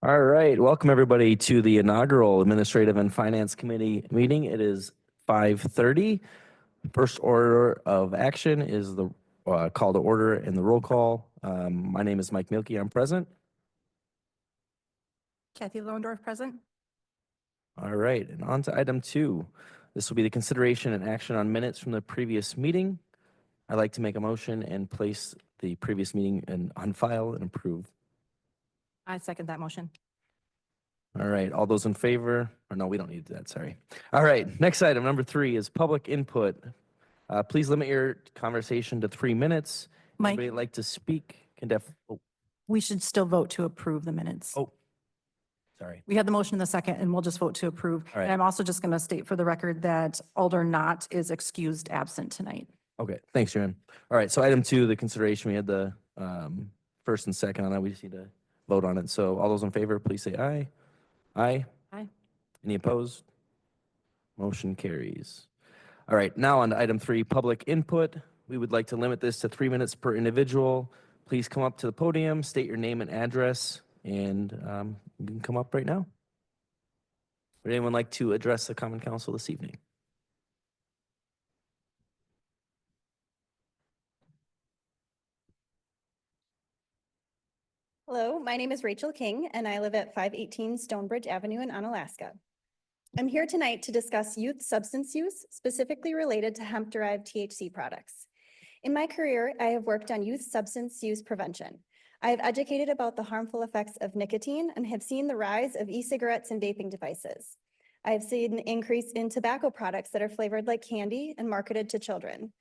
All right, welcome everybody to the inaugural Administrative and Finance Committee meeting. It is 5:30. First order of action is the call to order and the roll call. My name is Mike Mielke. I'm present. Kathy Lohendorf, present. All right, and on to item 2. This will be the consideration and action on minutes from the previous meeting. I'd like to make a motion and place the previous meeting on file and approve. I second that motion. All right, all those in favor? Or no, we don't need that, sorry. All right, next item, number 3 is public input. Please limit your conversation to 3 minutes. Mike, Anybody like to speak? we should still vote to approve the minutes. Oh, sorry. We had the motion in the second, and we'll just vote to approve. All right. And I'm also just going to state for the record that Alder Knott is excused absent tonight. Okay, thanks, Jen. All right, so item 2, the consideration, we had the first and second on that. We just need to vote on it. So all those in favor, please say aye. Aye. Aye. Any opposed? Motion carries. All right, now on to item 3, public input. We would like to limit this to 3 minutes per individual. Please come up to the podium, state your name and address, and you can come up right now. Would anyone like to address the Common Council this evening? Hello, my name is Rachel King, and I live at 518 Stonebridge Avenue in Onalaska. I'm here tonight to discuss youth substance use, specifically related to hemp-derived THC products. In my career, I have worked on youth substance use prevention. I have educated about the harmful effects of nicotine and have seen the rise of e-cigarettes and vaping devices. I have seen an increase in tobacco products that are flavored like candy and marketed to children.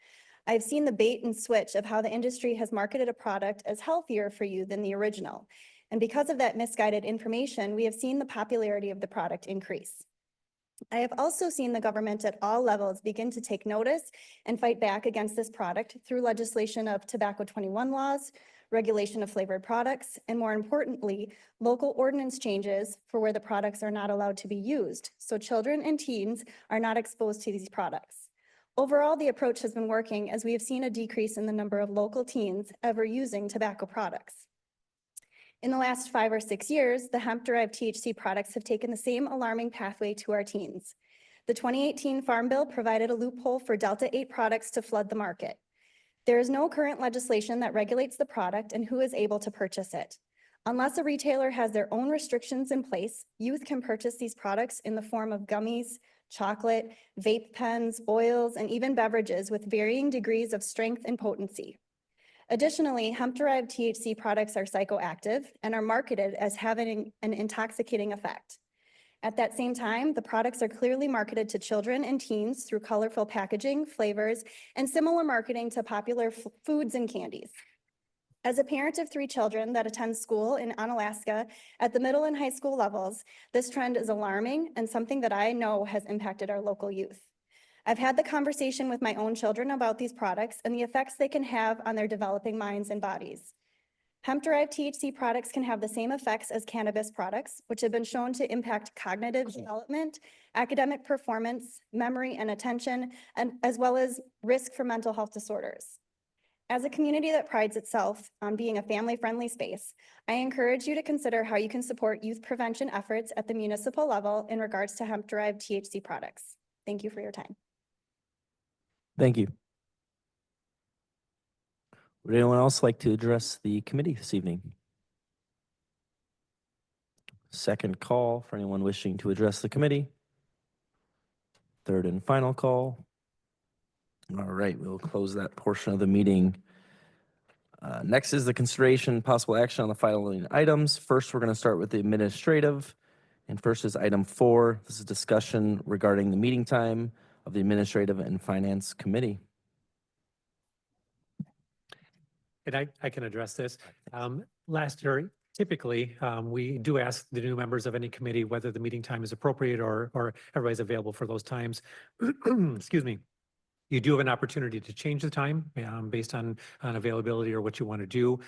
I've seen the bait and switch of how the industry has marketed a product as healthier for you than the original. And because of that misguided information, we have seen the popularity of the product increase. I have also seen the government at all levels begin to take notice and fight back against this product through legislation of Tobacco 21 laws, regulation of flavored products, and more importantly, local ordinance changes for where the products are not allowed to be used, so children and teens are not exposed to these products. Overall, the approach has been working as we have seen a decrease in the number of local teens ever using tobacco products. In the last 5 or 6 years, the hemp-derived THC products have taken the same alarming pathway to our teens. The 2018 Farm Bill provided a loophole for Delta-8 products to flood the market. There is no current legislation that regulates the product and who is able to purchase it. Unless a retailer has their own restrictions in place, youth can purchase these products in the form of gummies, chocolate, vape pens, oils, and even beverages with varying degrees of strength and potency. Additionally, hemp-derived THC products are psychoactive and are marketed as having an intoxicating effect. At that same time, the products are clearly marketed to children and teens through colorful packaging, flavors, and similar marketing to popular foods and candies. As a parent of 3 children that attend school in Onalaska at the middle and high school levels, this trend is alarming and something that I know has impacted our local youth. I've had the conversation with my own children about these products and the effects they can have on their developing minds and bodies. Hemp-derived THC products can have the same effects as cannabis products, which have been shown to impact cognitive development, academic performance, memory and attention, and as well as risk for mental health disorders. As a community that prides itself on being a family-friendly space, I encourage you to consider how you can support youth prevention efforts at the municipal level in regards to hemp-derived THC products. Thank you for your time. Thank you. Would anyone else like to address the committee this evening? Second call for anyone wishing to address the committee. Third and final call. All right, we'll close that portion of the meeting. Next is the consideration possible action on the following items. First, we're going to start with the administrative. And first is item 4. This is discussion regarding the meeting time of the Administrative and Finance Committee. And I can address this. Last year, typically, we do ask the new members of any committee whether the meeting time is appropriate or everybody's available for those times. Excuse me. You do have an opportunity to change the time based on availability or what you want to do.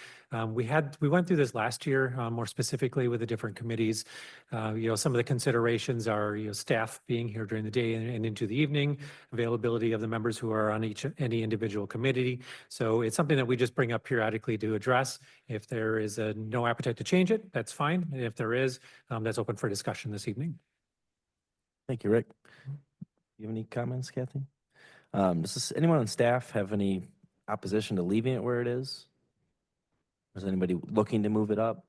We went through this last year, more specifically with the different committees. Some of the considerations are, staff being here during the day and into the evening, availability of the members who are on any individual committee. So it's something that we just bring up periodically to address. If there is no appetite to change it, that's fine. And if there is, that's open for discussion this evening. Thank you, Rick. You have any comments, Kathy? Anyone on staff have any opposition to leaving it where it is? Is anybody looking to move it up?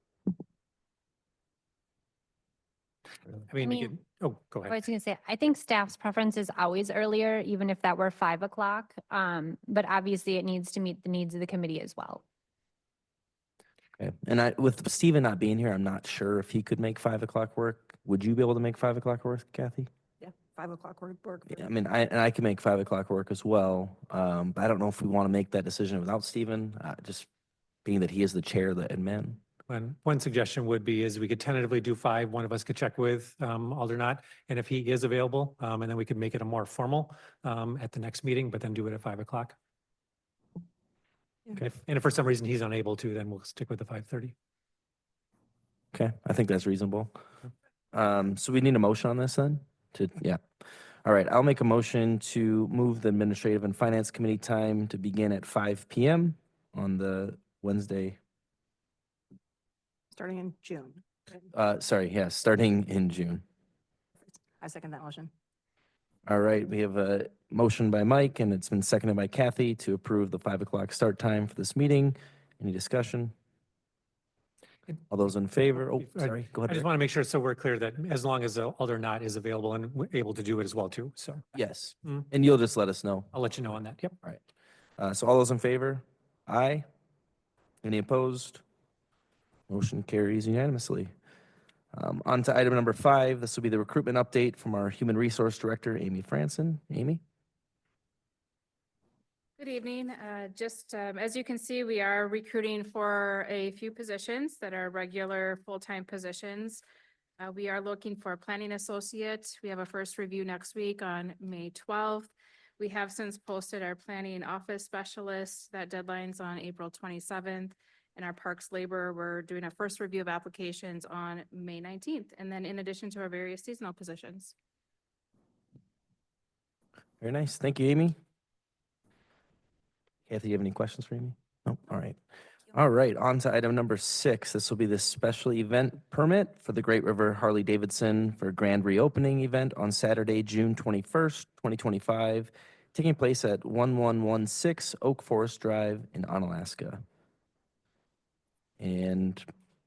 I mean, mean, again, oh, go I ahead. was gonna say, I think staff's preference is always earlier, even if that were 5 o'clock. But obviously it needs to meet the needs of the committee as well. Okay, and with Steven not being here, I'm not sure if he could make 5 o'clock work. Would you be able to make 5 o'clock work, Kathy? Yeah, 5 o'clock work. Yeah, I mean, I can make 5 o'clock work as well. But I don't know if we want to make that decision without Steven, just being that he is the chair of the admin. One suggestion would be is we could tentatively do 5. One of us could check with Aldernott, and if he is available, and then we could make it a more formal at the next meeting, but then do it at 5 o'clock. Yeah. And if for some reason he's unable to, then we'll stick with the 5:30. Okay, I think that's reasonable. So we need a motion on this then? Yeah. All right, I'll make a motion to move the Administrative and Finance Committee time to begin at 5 PM on the Wednesday, Starting in June. starting in June. I second that motion. All right, we have a motion by Mike and it's been seconded by Kathy to approve the 5 o'clock start time for this meeting. Any discussion? All those in favor? Oh, sorry, go I ahead. just Rick. want to make sure so we're clear that as long as Aldernott is available and able to do it as well too. So Yes, Mm. and you'll just let us know. I'll let you know on that. Yep. So all those in favor? Aye. Any opposed? Motion carries unanimously. On to item number 5. This will be the recruitment update from our Human Resource Director, Amy Franson. Amy? Good evening. As you can see, we are recruiting for a few positions that are regular full-time positions. We are looking for a planning associate. We have a first review next week on May 12th. We have since posted our planning office specialist. That deadline's on April 27th. And our parks labor, we're doing a first review of applications on May 19th. And then in addition to our various seasonal positions. Very nice. Thank you, Amy. Kathy, you have any questions for Amy? No? All right. All right, on to item number 6. This will be the special event permit for the Great River Harley Davidson for grand reopening event on Saturday, June 21st, 2025, taking place at 1116 Oak Forest Drive in Onalaska. And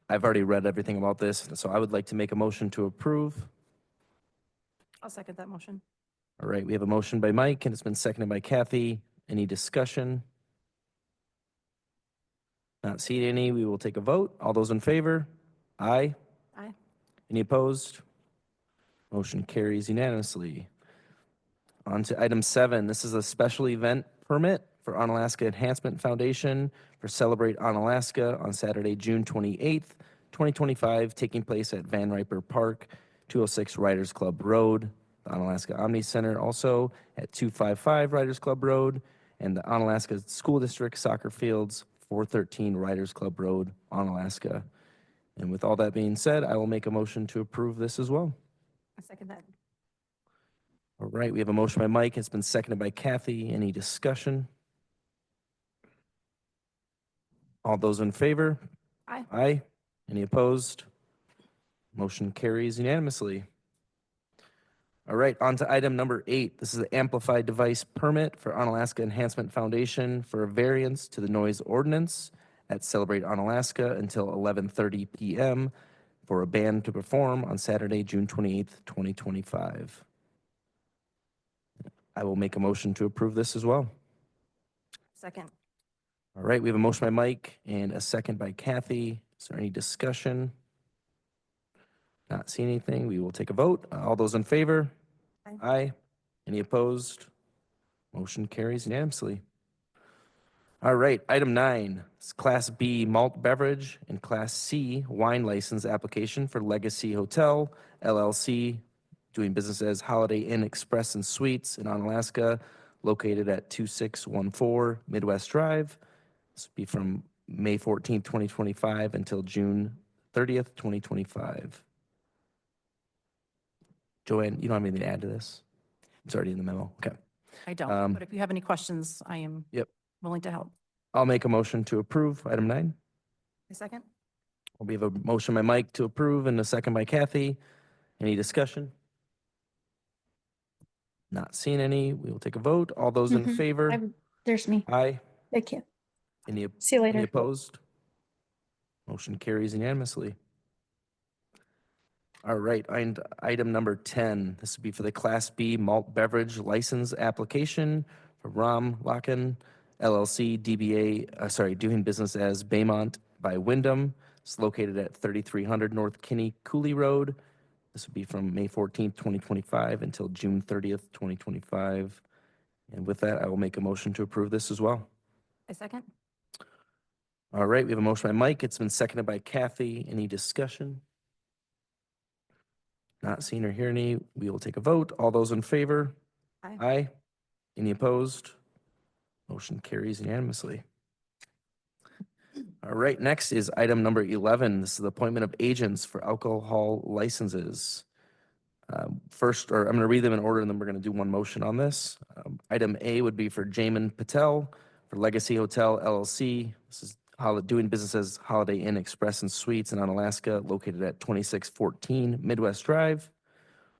I've already read everything about this, so I would like to make a motion to approve. I'll second that motion. All right, we have a motion by Mike and it's been seconded by Kathy. Any discussion? Not seeing any, we will take a vote. All those in favor? Aye. Aye. Any opposed? Motion carries unanimously. On to item 7. This is a special event permit for Onalaska Enhancement Foundation for Celebrate Onalaska on Saturday, June 28th, 2025, taking place at Van Riper Park, 206 Riders Club Road, the Onalaska Omni Center also at 255 Riders Club Road, and the Onalaska School District Soccer Fields, 413 Riders Club Road, Onalaska. And with all that being said, I will make a motion to approve this as well. I second that. All right, we have a motion by Mike. It's been seconded by Kathy. Any discussion? All those in favor? Aye. Aye. Any opposed? Motion carries unanimously. All right, on to item number 8. This is an amplified device permit for Onalaska Enhancement Foundation for a variance to the noise ordinance at Celebrate Onalaska until 11:30 p.m. for a band to perform on Saturday, June 28th, 2025. I will make a motion to approve this as well. Second. All right, we have a motion by Mike and a second by Kathy. Is there any discussion? Not seeing anything. We will take a vote. All those in favor? Aye. Aye. Any opposed? Motion carries unanimously. All right, item 9, it's Class B malt beverage and Class C wine license application for Legacy Hotel LLC, doing business as Holiday Inn Express and Suites in Onalaska, located at 2614 Midwest Drive. This will be from May 14th, 2025 until June 30th, 2025. Joanne, you don't have anything to add to this? It's already in the memo. Okay. I don't, Um, but if you have any questions, I am Yep. willing to help. I'll make a motion to approve item 9. A second? We have a motion by Mike to approve and a second by Kathy. Any discussion? Not seeing any. We will take a vote. All those in Mhm. favor? There's me. Aye. Thank you. Any See you Any later. opposed? Motion carries unanimously. All right, and item number 10, this would be for the Class B malt beverage license application for Ram Laken LLC DBA, doing business as Baymont by Wyndham. It's located at 3300 North Kinney Cooley Road. This would be from May 14th, 2025 until June 30th, 2025. And with that, I will make a motion to approve this as well. A second? All right, we have a motion by Mike. It's been seconded by Kathy. Any discussion? Not seeing or hearing any, we will take a vote. All those in favor? Aye. Aye. Any opposed? Motion carries unanimously. All right, next is item number 11. This is the appointment of agents for alcohol licenses. First, or I'm going to read them in order, and then we're going to do one motion on this. Item A would be for Jamin Patel for Legacy Hotel LLC. This is doing business as Holiday Inn Express and Suites in Onalaska, located at 2614 Midwest Drive.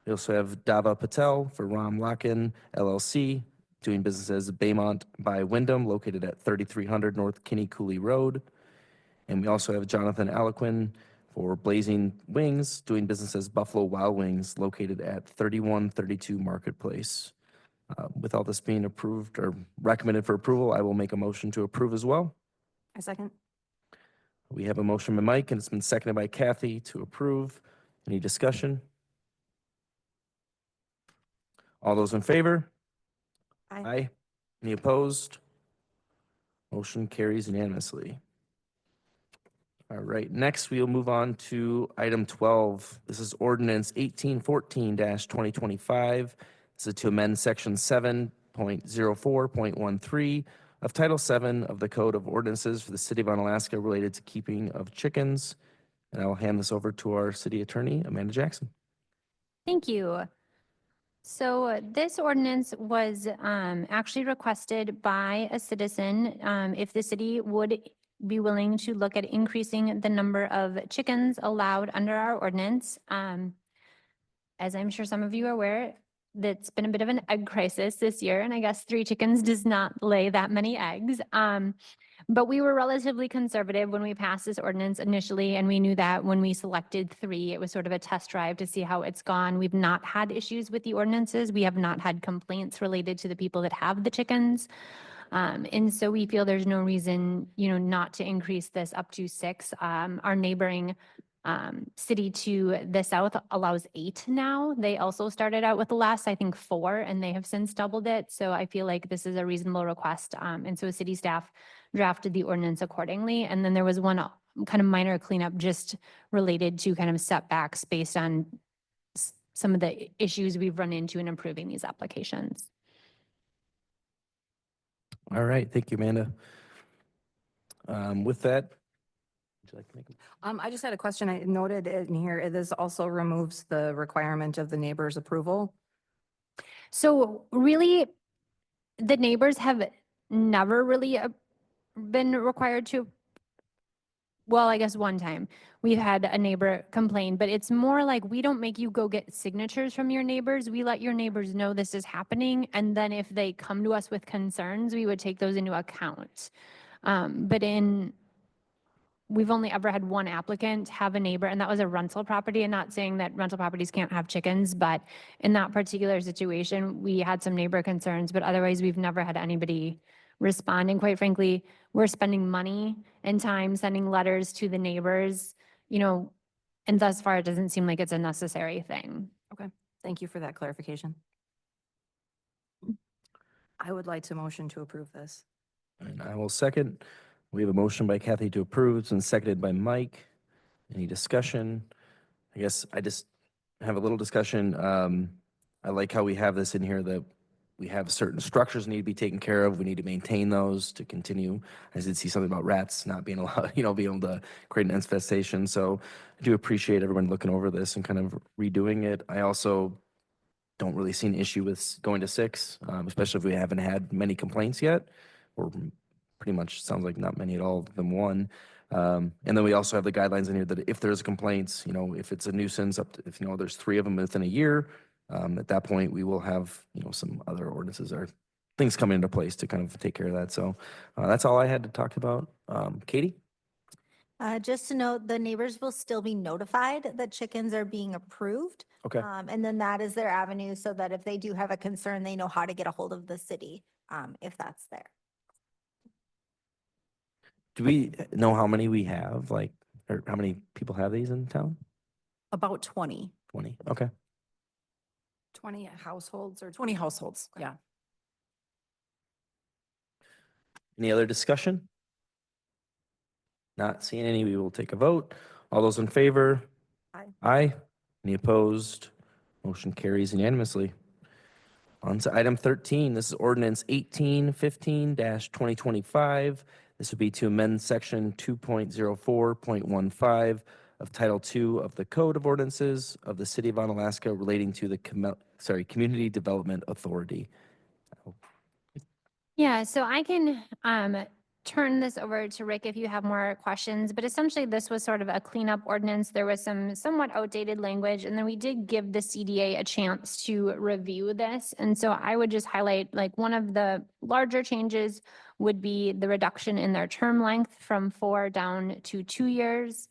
We also have Dava Patel for Ram Laken LLC, doing business as Baymont by Wyndham, located at 3300 North Kinney Cooley Road. And we also have Jonathan Alaquin for Blazing Wings, doing business as Buffalo Wild Wings, located at 3132 Marketplace. With all this being approved or recommended for approval, I will make a motion to approve as well. A second? We have a motion by Mike, and it's been seconded by Kathy to approve. Any discussion? All those in favor? Aye. Aye. Any opposed? Motion carries unanimously. All right, next we will move on to item 12. This is ordinance 1814-2025. This is to amend section 7.04.13 of Title VII of the Code of Ordinances for the City of Onalaska related to keeping of chickens. And I will hand this over to our city attorney, Amanda Jackson. Thank you. So this ordinance was actually requested by a citizen if the city would be willing to look at increasing the number of chickens allowed under our ordinance. As I'm sure some of you are aware, that's been a bit of an egg crisis this year, and I guess 3 chickens does not lay that many eggs. But we were relatively conservative when we passed this ordinance initially, and we knew that when we selected 3, it was sort of a test drive to see how it's gone. We've not had issues with the ordinances. We have not had complaints related to the people that have the chickens. And so we feel there's no reason, not to increase this up to 6. Our neighboring city to the south allows 8 now. They also started out with the last, I think, 4, and they have since doubled it. So I feel like this is a reasonable request. And so city staff drafted the ordinance accordingly. And then there was one kind of minor cleanup just related to kind of setbacks based on some of the issues we've run into in improving these applications. All right, thank you, Amanda. With that, would you like to make a I just had a question. I noted in here, this also removes the requirement of the neighbor's approval. So really, the neighbors have never really been required to, well, I guess one time we've had a neighbor complain, but it's more like we don't make you go get signatures from your neighbors. We let your neighbors know this is happening. And then if they come to us with concerns, we would take those into account. But we've only ever had one applicant have a neighbor, and that was a rental property. And not saying that rental properties can't have chickens, but in that particular situation, we had some neighbor concerns, but otherwise we've never had anybody respond. And quite frankly, we're spending money and time sending letters to the neighbors, and thus far, it doesn't seem like it's a necessary thing. Thank you for that clarification. I would like to motion to approve this. And I will second. We have a motion by Kathy to approve. It's been seconded by Mike. Any discussion? I guess I just have a little discussion. I like how we have this in here that we have certain structures need to be taken care of. We need to maintain those to continue. I did see something about rats not being allowed, being able to create an infestation. So I do appreciate everyone looking over this and kind of redoing it. I also don't really see an issue with going to 6, especially if we haven't had many complaints yet, or pretty much sounds like not many at all than 1. And then we also have the guidelines in here that if there's complaints, if it's a nuisance, if there's 3 of them within a year, at that point we will have some other ordinances or things coming into place to kind of take care of that. So that's all I had to talk about. Katie? Just to note, the neighbors will still be notified that chickens are being approved. Okay. And then that is their avenue so that if they do have a concern, they know how to get a hold of the city, if that's there. Do we know how many we have, or how many people have these in town? About 20. 20. Okay. 20 households or 20 households, Okay. yeah. Any other discussion? Not seeing any, we will take a vote. All those in favor? Aye. Aye. Any opposed? Motion carries unanimously. On to item 13. This is ordinance 1815-2025. This would be to amend section 2.04.15 of Title II of the Code of Ordinances of the City of Onalaska relating to the Community Development Authority. Yeah, so I can turn this over to Rick if you have more questions, but essentially this was sort of a cleanup ordinance. There was some somewhat outdated language, and then we did give the CDA a chance to review this. And so I would just highlight, like, one of the larger changes would be the reduction in their term length from 4 down to 2 years.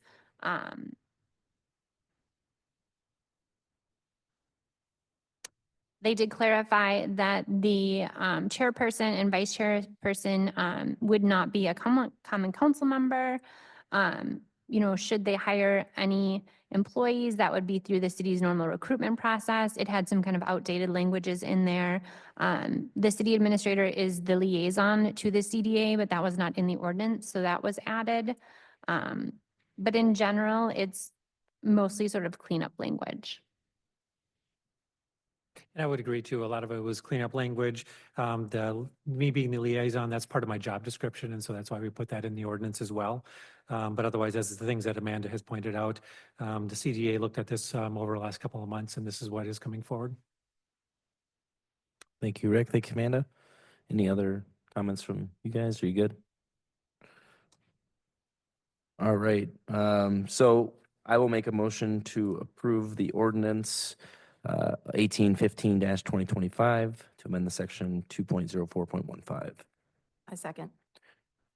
They did clarify that the chairperson and vice chairperson would not be a common council member. Should they hire any employees, that would be through the city's normal recruitment process. It had some kind of outdated languages in there. The city administrator is the liaison to the CDA, but that was not in the ordinance, so that was added. But in general, it's mostly sort of cleanup language. And I would agree too. A lot of it was cleanup language. Me being the liaison, that's part of my job description. And so that's why we put that in the ordinance as well. But otherwise, as the things that Amanda has pointed out, the CDA looked at this over the last couple of months, and this is what is coming forward. Thank you, Rick. Thank you, Amanda. Any other comments from you guys? Are you good? All right. So I will make a motion to approve the ordinance 1815-2025 to amend the section 2.04.15. I second.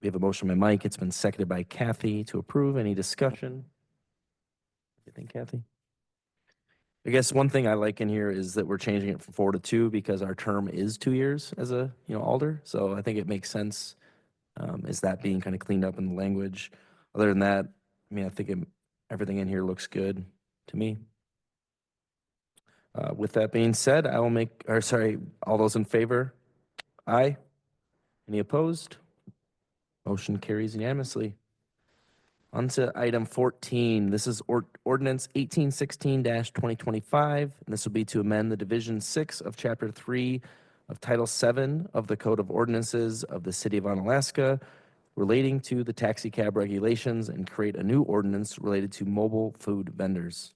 We have a motion by Mike. It's been seconded by Kathy to approve. Any discussion? What do you think, Kathy? I guess one thing I like in here is that we're changing it from 4 to 2 because our term is 2 years as a alder. So I think it makes sense. Is that being kind of cleaned up in the language? Other than that, I think everything in here looks good to me. With that being said, all those in favor? Aye. Any opposed? Motion carries unanimously. On to item 14. This is ordinance 1816-2025. And this will be to amend the Division 6 of Chapter 3 of Title 7 of the Code of Ordinances of the City of Onalaska relating to the taxi cab regulations and create a new ordinance related to mobile food vendors.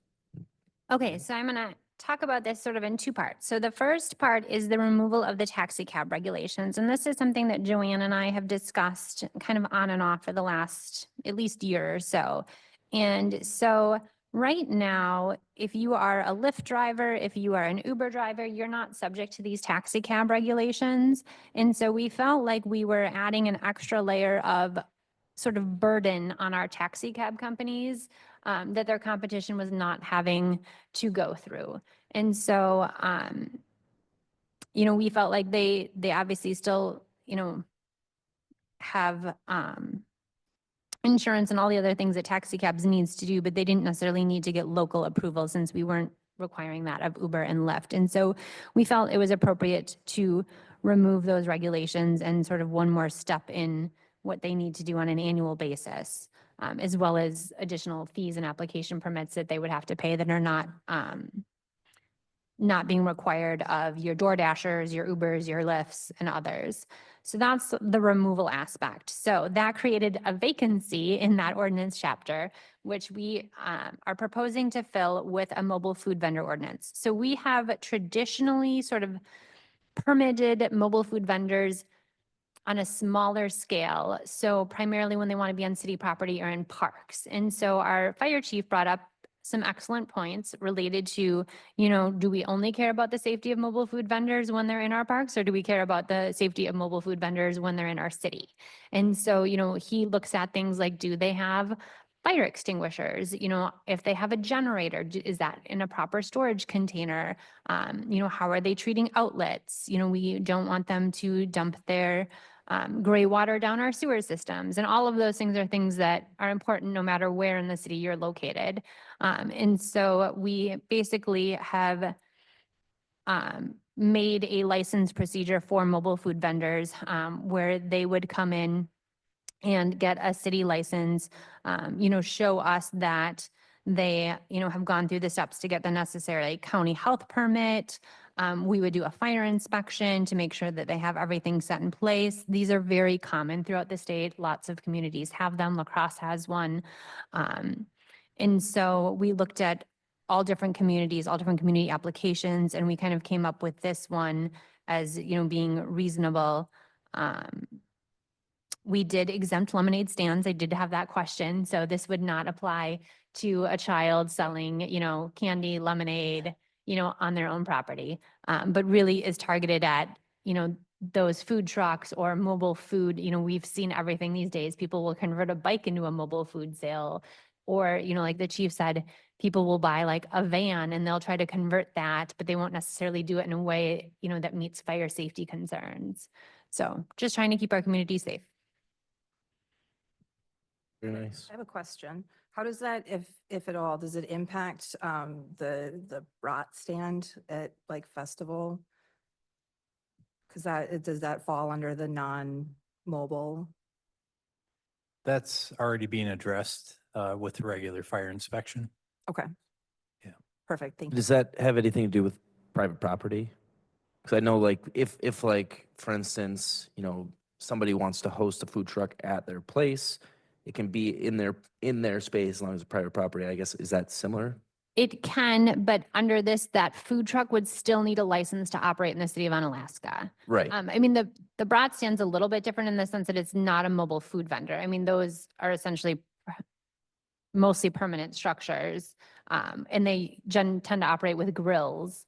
Okay, so I'm gonna talk about this sort of in 2 parts. So the first part is the removal of the taxi cab regulations. And this is something that Joanne and I have discussed kind of on and off for the last at least year or so. And so right now, if you are a Lyft driver, if you are an Uber driver, you're not subject to these taxi cab regulations. And so we felt like we were adding an extra layer of sort of burden on our taxi cab companies that their competition was not having to go through. And so, we felt like they obviously still, have insurance and all the other things that taxi cabs needs to do, but they didn't necessarily need to get local approval since we weren't requiring that of Uber and Lyft. And so we felt it was appropriate to remove those regulations and sort of one more step in what they need to do on an annual basis, as well as additional fees and application permits that they would have to pay that are not not being required of your Door Dashers, your Ubers, your Lyfts, and others. So that's the removal aspect. So that created a vacancy in that ordinance chapter, which we are proposing to fill with a mobile food vendor ordinance. So we have traditionally sort of permitted mobile food vendors on a smaller scale. So primarily when they want to be on city property or in parks. And so our fire chief brought up some excellent points related to, do we only care about the safety of mobile food vendors when they're in our parks, or do we care about the safety of mobile food vendors when they're in our city? And so, he looks at things like, do they have fire extinguishers? If they have a generator, is that in a proper storage container? How are they treating outlets? We don't want them to dump their gray water down our sewer systems. And all of those things are things that are important no matter where in the city you're located. And so we basically have made a license procedure for mobile food vendors where they would come in and get a city license, show us that they, have gone through the steps to get the necessary county health permit. We would do a fire inspection to make sure that they have everything set in place. These are very common throughout the state. Lots of communities have them. La Crosse has one. And so we looked at all different communities, all different community applications, and we kind of came up with this one as, being reasonable. We did exempt lemonade stands. I did have that question. So this would not apply to a child selling, candy, lemonade, on their own property, but really is targeted at, those food trucks or mobile food. We've seen everything these days. People will convert a bike into a mobile food sale. Or, like the chief said, people will buy like a van and they'll try to convert that, but they won't necessarily do it in a way, that meets fire safety concerns. So just trying to keep our community safe. Very nice. I have a question. How does that, if at all, does it impact the brat stand at like festival? Because does that fall under the non-mobile? That's already being addressed with the regular fire inspection. Okay. Yeah. Perfect, thank you. Does that have anything to do with private property? Because I know like if like, for instance, somebody wants to host a food truck at their place, it can be in their space as long as it's private property, I guess. Is that similar? It can, but under this, that food truck would still need a license to operate in the city of Onalaska. Right. I mean, the brat stand's a little bit different in the sense that it's not a mobile food vendor. I mean, those are essentially mostly permanent structures, and they tend to operate with grills.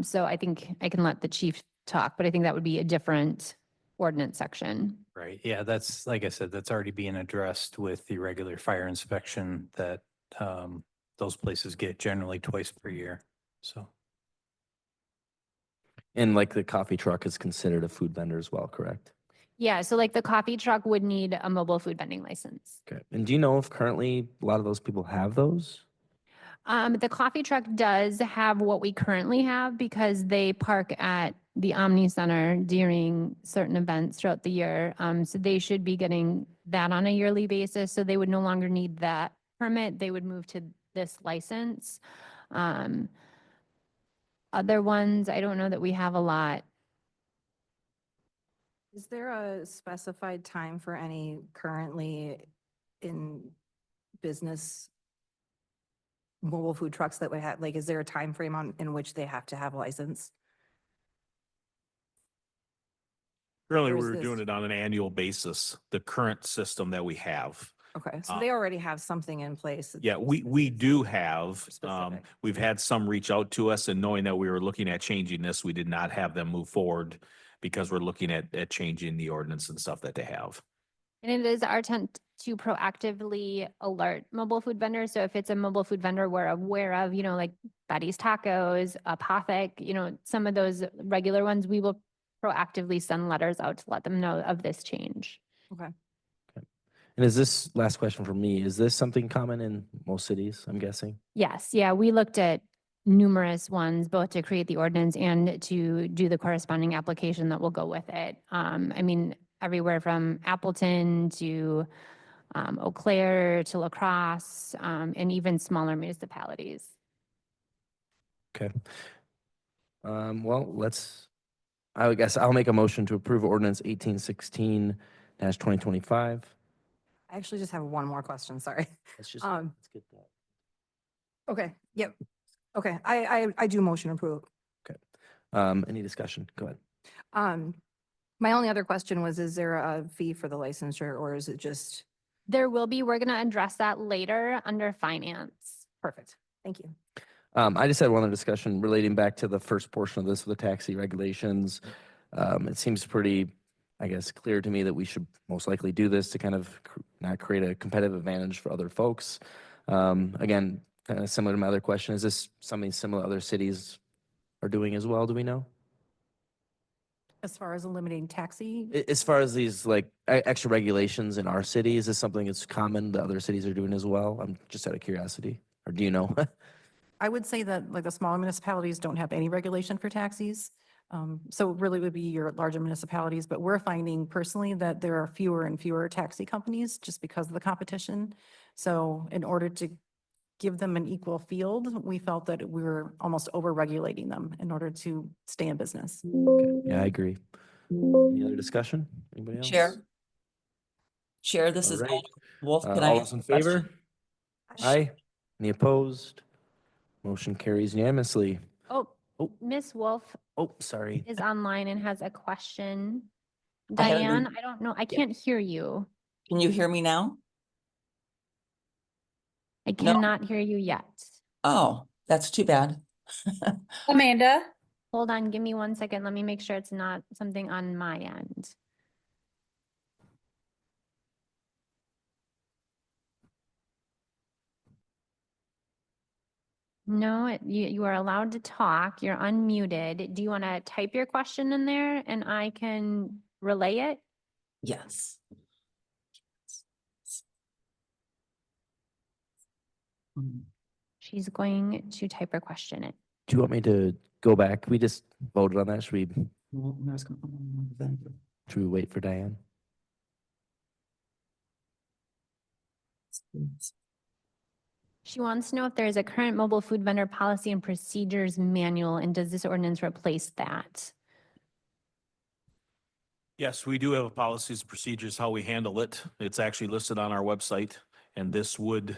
So I think I can let the chief talk, but I think that would be a different ordinance section. Right. Yeah, that's, like I said, that's already being addressed with the regular fire inspection that those places get generally twice per year. So. And like the coffee truck is considered a food vendor as well, correct? Yeah, so like the coffee truck would need a mobile food vending license. Okay. And do you know if currently a lot of those people have those? The coffee truck does have what we currently have because they park at the Omni Center during certain events throughout the year. So they should be getting that on a yearly basis. So they would no longer need that permit. They would move to this license. Other ones, I don't know that we have a lot. Is there a specified time for any currently in business mobile food trucks that would have, like, is there a time frame in which they have to have a license? Currently, Or is we're this- doing it on an annual basis, the current system that we have. Okay, so they already have something in place. Yeah, we do have, Specific. we've had some reach out to us, and knowing that we were looking at changing this, we did not have them move forward because we're looking at changing the ordinance and stuff that they have. And it is our intent to proactively alert mobile food vendors. So if it's a mobile food vendor we're aware of, like Betty's Tacos, Apothic, some of those regular ones, we will proactively send letters out to let them know of this change. Okay. And is this, last question for me, is this something common in most cities, I'm guessing? Yes, yeah, we looked at numerous ones, both to create the ordinance and to do the corresponding application that will go with it. I mean, everywhere from Appleton to Eau Claire to La Crosse, and even smaller municipalities. Okay. Well, I guess I'll make a motion to approve ordinance 1816-2025. I actually just have one more question, sorry. Let's just, Um, let's get that. Okay, yep. Okay, I do motion approve. Any discussion? Go ahead. My only other question was, is there a fee for the licensure or is it just There will be, we're gonna address that later under finance. perfect? Thank you. I just had one other discussion relating back to the first portion of this with the taxi regulations. It seems pretty, I guess, clear to me that we should most likely do this to kind of not create a competitive advantage for other folks. Again, kind of similar to my other question, is this something similar other cities are doing as well? Do we know? As far as eliminating taxi, As far as these like extra regulations in our city, is this something that's common that other cities are doing as well? I'm just out of curiosity, or do you know? I would say that like the smaller municipalities don't have any regulation for taxis. So it really would be your larger municipalities, but we're finding personally that there are fewer and fewer taxi companies just because of the competition. So in order to give them an equal field, we felt that we were almost over-regulating them in order to stay in business. Yeah, I agree. Any other discussion? Anybody else? Chair, this All is right. Wolf. Can All I those ask in a question? favor? Aye. Any opposed? Motion carries unanimously. Oh, Oh. Miss Wolf Oh, sorry. is online and has a question. I had a new- Diane, I don't know, I can't hear you. Can you hear me now? I No. cannot hear you yet. Oh, that's too bad. Amanda? Hold on, give me 1 second. Let me make sure it's not something on my end. No, you are allowed to talk. You're unmuted. Do you want to type your question in there and I can relay it? Yes. She's going to type her question in. Do you want me to go back? We just voted on that. Should we wait for Diane? She wants to know if there is a current mobile food vendor policy and procedures manual, and does this ordinance replace that? Yes, we do have policies, procedures, how we handle it. It's actually listed on our website. And this would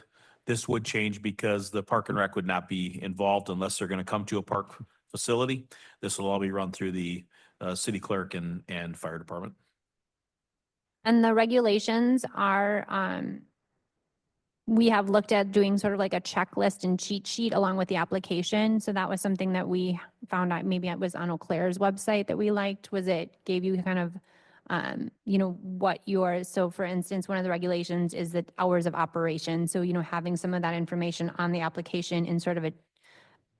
change because the park and rec would not be involved unless they're going to come to a park facility. This will all be run through the city clerk and fire department. And the regulations are, we have looked at doing sort of like a checklist and cheat sheet along with the application. So that was something that we found out, maybe it was on Eau Claire's website that we liked, was it gave you kind of, what so for instance, one of the regulations is the hours of operation. So, having some of that information on the application in sort of a,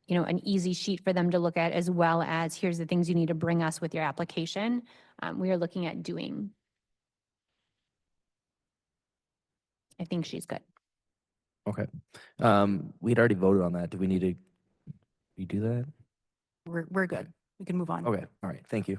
an easy sheet for them to look at, as well as here's the things you need to bring us with your application. We are looking at doing. I think she's good. Okay. We'd already voted on that. Do we need to redo that? We're good. We can move on. Okay. All right. Thank you.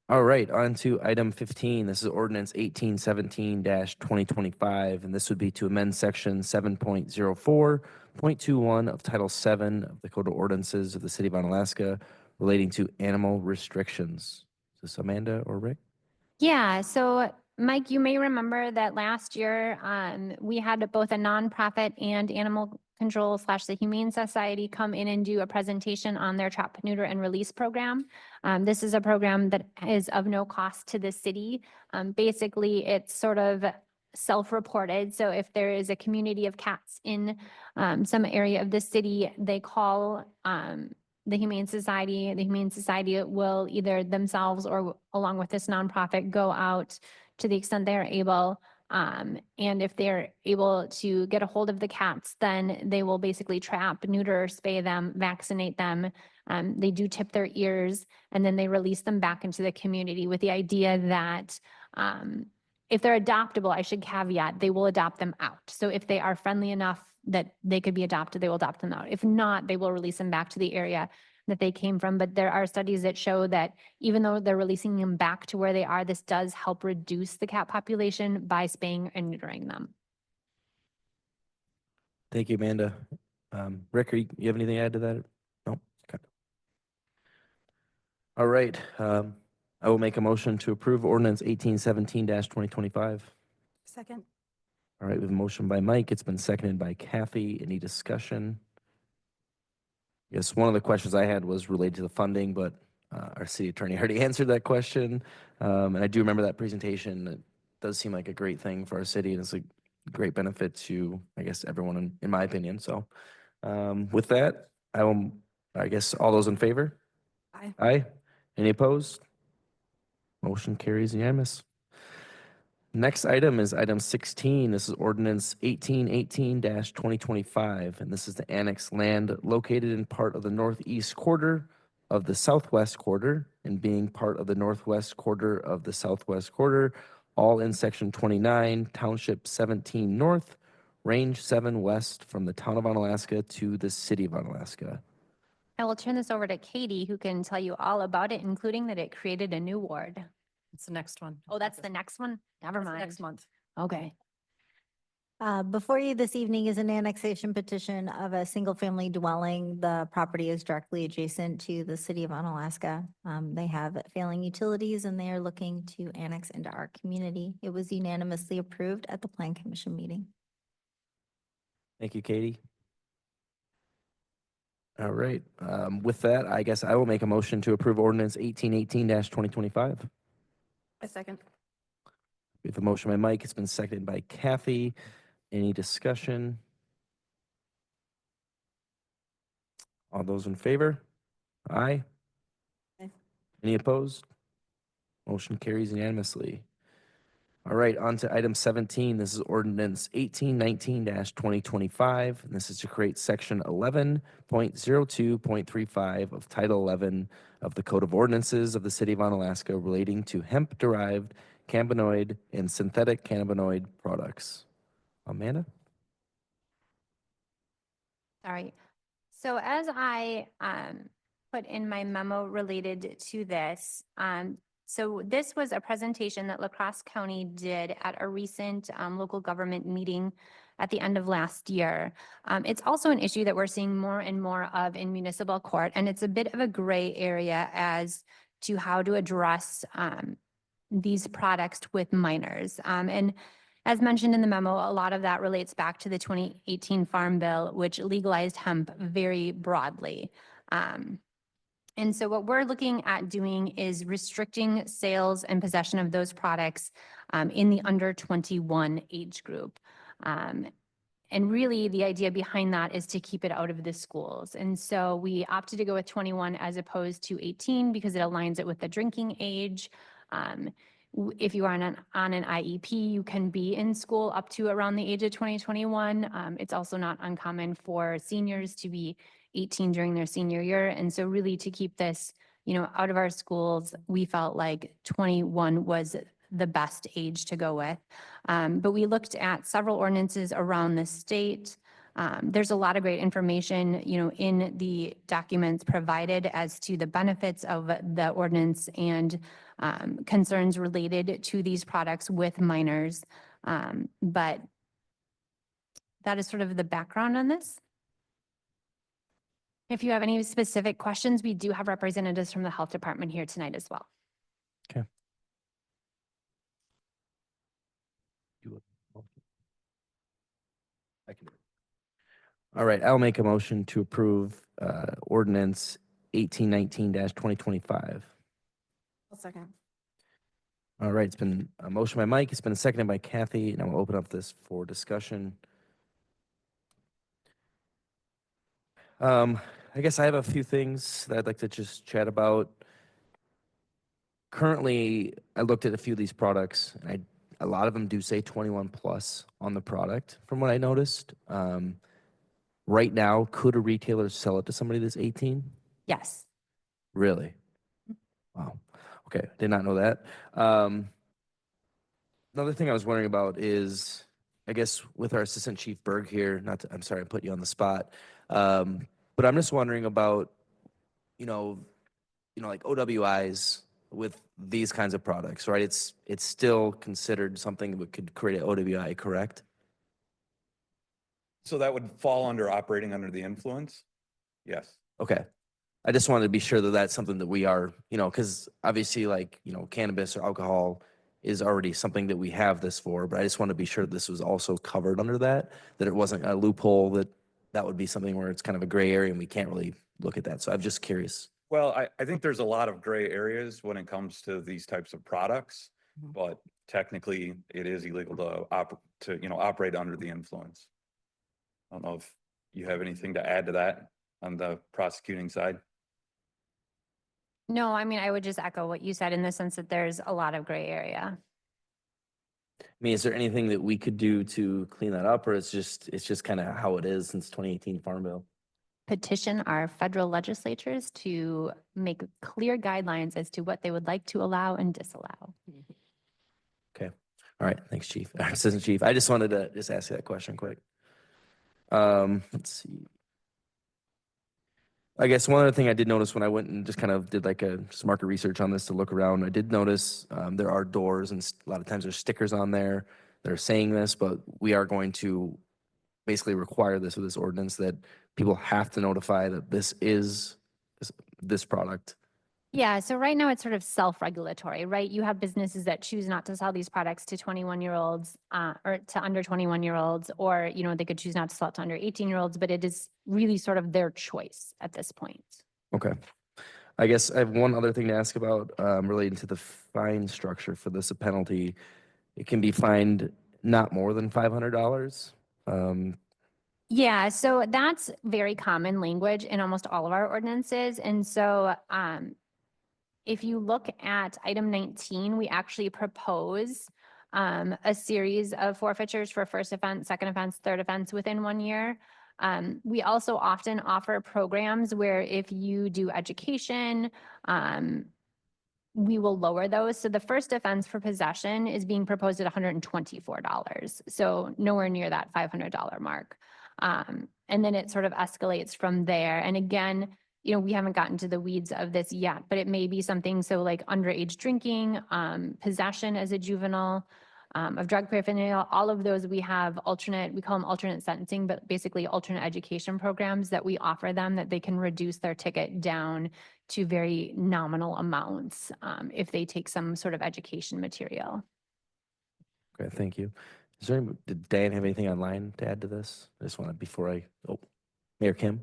All right. On to item 15. This is ordinance 1817-2025, and this would be to amend section 7.04.21 of Title 7 of the Code of Ordinances of the City of Onalaska relating to animal restrictions. Is this Amanda or Rick? Yeah, so Mike, you may remember that last year, we had both a nonprofit and animal control / the Humane Society come in and do a presentation on their trap, neuter, and release program. This is a program that is of no cost to the city. Basically, it's sort of self-reported. So if there is a community of cats in some area of the city, they call the Humane Society. The Humane Society will either themselves or along with this nonprofit go out to the extent they are able. And if they're able to get a hold of the cats, then they will basically trap, neuter, spay them, vaccinate them. They do tip their ears, and then they release them back into the community with the idea that if they're adoptable, I should caveat, they will adopt them out. So if they are friendly enough that they could be adopted, they will adopt them out. If not, they will release them back to the area that they came from. But there are studies that show that even though they're releasing them back to where they are, this does help reduce the cat population by spaying and neutering them. Thank you, Amanda. Rick, you have anything to add to that? No? Okay. All right, I will make a motion to approve ordinance 1817-2025. Second. All right, we have a motion by Mike. It's been seconded by Kathy. Any discussion? Yes, one of the questions I had was related to the funding, but our city attorney already answered that question. And I do remember that presentation. It does seem like a great thing for our city, and it's a great benefit to, I guess, everyone, in my opinion. So with that, I guess, all those in favor? Aye. Aye. Any opposed? Motion carries unanimous. Next item is item 16. This is ordinance 1818-2025, and this is to annex land located in part of the northeast quarter of the southwest quarter and being part of the northwest quarter of the southwest quarter, all in section 29, township 17 north, range 7 west from the town of Onalaska to the city of Onalaska. I will turn this over to Katie, who can tell you all about it, including that it created a new ward. It's the next one. Oh, that's the next one? Never That's the mind. Next month. Okay. Before you this evening is an annexation petition of a single-family dwelling. The property is directly adjacent to the city of Onalaska. They have failing utilities and they are looking to annex into our community. It was unanimously approved at the Plan Commission meeting. Thank you, Katie. All right, with that, I guess I will make a motion to approve ordinance 1818-2025. A second. We have a motion by Mike. It's been seconded by Kathy. Any discussion? All those in favor? Aye. Aye. Any opposed? Motion carries unanimously. All right, on to item 17. This is ordinance 1819-2025. And this is to create section 11.02.35 of Title 11 of the Code of Ordinances of the City of Onalaska relating to hemp-derived cannabinoid and synthetic cannabinoid products. Amanda? Sorry. So as I put in my memo related to this, so this was a presentation that La Crosse County did at a recent local government meeting at the end of last year. It's also an issue that we're seeing more and more of in municipal court, and it's a bit of a gray area as to how to address these products with minors. And as mentioned in the memo, a lot of that relates back to the 2018 Farm Bill, which legalized hemp very broadly. And so what we're looking at doing is restricting sales and possession of those products in the under 21 age group. And really the idea behind that is to keep it out of the schools. And so we opted to go with 21 as opposed to 18 because it aligns it with the drinking age. If you are on an IEP, you can be in school up to around the age of 21. It's also not uncommon for seniors to be 18 during their senior year. And so really to keep this, out of our schools, we felt like 21 was the best age to go with. But we looked at several ordinances around the state. There's a lot of great information, in the documents provided as to the benefits of the ordinance and concerns related to these products with minors. But that is sort of the background on this. If you have any specific questions, we do have representatives from the health department here tonight as well. Okay. I can do it. All right, I'll make a motion to approve ordinance 1819-2025. A second. All right, it's been a motion by Mike. It's been seconded by Kathy, and I will open up this for discussion. I guess I have a few things that I'd like to just chat about. Currently, I looked at a few of these products, and a lot of them do say 21 plus on the product, from what I noticed. Right now, could a retailer sell it to somebody that's 18? Yes. Really? Wow. Okay, did not know that. Another thing I was wondering about is, I guess with our Assistant Chief Berg here, I'm sorry, I put you on the spot. But I'm just wondering about, like OWIs with these kinds of products, right? It's still considered something that could create an OWI, correct? So that would fall under operating under the influence? Yes. Okay. I just wanted to be sure that that's something that we are, because obviously like, cannabis or alcohol is already something that we have this for, but I just want to be sure this was also covered under that it wasn't a loophole, that would be something where it's kind of a gray area and we can't really look at that. So I'm just curious. Well, I think there's a lot of gray areas when it comes to these types of products, Mhm. but technically it is illegal to operate under the influence. I don't know if you have anything to add to that on the prosecuting side. No, I mean, I would just echo what you said in the sense that there's a lot of gray area. I mean, is there anything that we could do to clean that up, or it's just kind of how it is since 2018 Farm Bill? Petition our federal legislatures to make clear guidelines as to what they would like to allow and disallow. Okay. All right. Thanks, Chief. Assistant Chief. I just wanted to just ask you that question quick. Let's see. I guess one other thing I did notice when I went and just kind of did like some market research on this to look around, I did notice there are doors and a lot of times there's stickers on there that are saying this, but we are going to basically require this with this ordinance that people have to notify that this is this product. Yeah, so right now it's sort of self-regulatory, right? You have businesses that choose not to sell these products to 21-year-olds or to under 21-year-olds, or, they could choose not to sell it to under 18-year-olds, but it is really sort of their choice at this point. Okay. I guess I have one other thing to ask about relating to the fine structure for this penalty. It can be fined not more than $500. Yeah, so that's very common language in almost all of our ordinances. And so if you look at item 19, we actually propose a series of forfeitures for first offense, second offense, third offense within 1 year. We also often offer programs where if you do education, we will lower those. So the first offense for possession is being proposed at $124. So nowhere near that $500 mark. And then it sort of escalates from there. And again, we haven't gotten to the weeds of this yet, but it may be something so like underage drinking, possession as a juvenile, of drug paraphernalia, all of those we have we call them alternate sentencing, but basically alternate education programs that we offer them that they can reduce their ticket down to very nominal amounts if they take some sort of education material. Okay, thank you. Did Dan have anything online to add to this? I just wanted Mayor Kim.